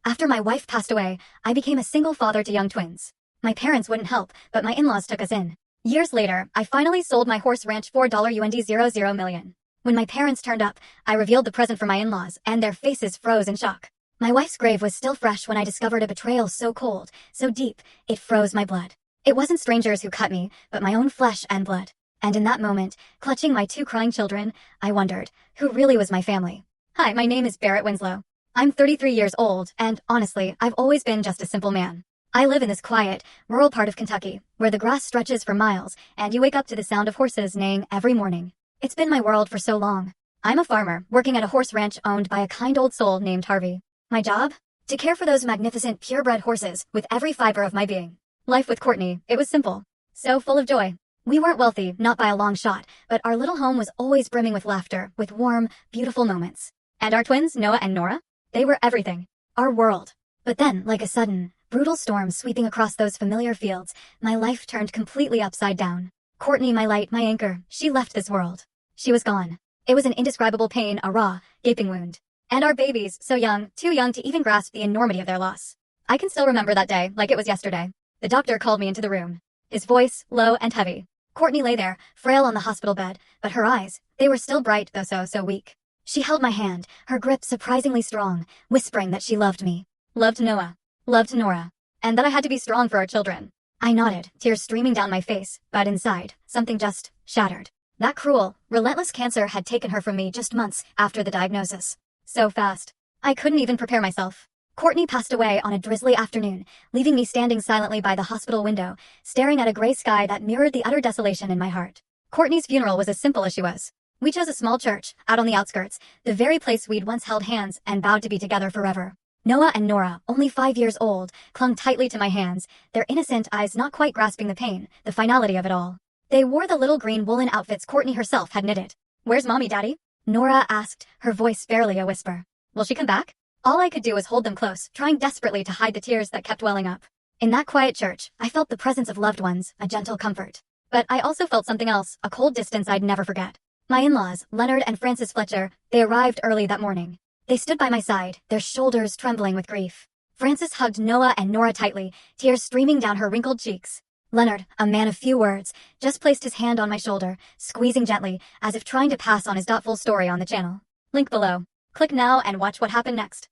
After my wife passed away, I became a single father to young twins. My parents wouldn't help, but my in-laws took us in. Years later, I finally sold my horse ranch for $USD 00 million. When my parents turned up, I revealed the present for my in-laws, and their faces froze in shock. My wife's grave was still fresh when I discovered a betrayal so cold, so deep, it froze my blood. It wasn't strangers who cut me, but my own flesh and blood. And in that moment, clutching my two crying children, I wondered, who really was my family? Hi, my name is Barrett Winslow. I'm 33 years old, and honestly, I've always been just a simple man. I live in this quiet, rural part of Kentucky, where the grass stretches for miles, and you wake up to the sound of horses neighing every morning. It's been my world for so long. I'm a farmer, working at a horse ranch owned by a kind old soul named Harvey. My job? To care for those magnificent purebred horses with every fiber of my being. Life with Courtney, it was simple. So full of joy. We weren't wealthy, not by a long shot, but our little home was always brimming with laughter, with warm, beautiful moments. And our twins, Noah and Nora? They were everything. Our world. But then, like a sudden, brutal storm sweeping across those familiar fields, my life turned completely upside down. Courtney, my light, my anchor, she left this world. She was gone. It was an indescribable pain, a raw, gaping wound. And our babies, so young, too young to even grasp the enormity of their loss. I can still remember that day, like it was yesterday. The doctor called me into the room. His voice, low and heavy. Courtney lay there, frail on the hospital bed, but her eyes, they were still bright, though so weak. She held my hand, her grip surprisingly strong, whispering that she loved me. Loved Noah. Loved Nora. And that I had to be strong for our children. I nodded, tears streaming down my face, but inside, something just shattered. That cruel, relentless cancer had taken her from me just months after the diagnosis. So fast. I couldn't even prepare myself. Courtney passed away on a drizzly afternoon, leaving me standing silently by the hospital window, staring at a gray sky that mirrored the utter desolation in my heart. Courtney's funeral was as simple as she was. We chose a small church, out on the outskirts, the very place we'd once held hands and vowed to be together forever. Noah and Nora, only 5 years old, clung tightly to my hands, their innocent eyes not quite grasping the pain, the finality of it all. They wore the little green woolen outfits Courtney herself had knitted. "Where's Mommy, Daddy?" Nora asked, her voice barely a whisper. "Will she come back?" All I could do was hold them close, trying desperately to hide the tears that kept welling up. In that quiet church, I felt the presence of loved ones, a gentle comfort. But I also felt something else, a cold distance I'd never forget. My in-laws, Leonard and Frances Fletcher, they arrived early that morning. They stood by my side, their shoulders trembling with grief. Frances hugged Noah and Nora tightly, tears streaming down her wrinkled cheeks. Leonard, a man of few words, just placed his hand on my shoulder, squeezing gently, as if trying to pass on his full story on the channel. Link below. Click now and watch what happened next.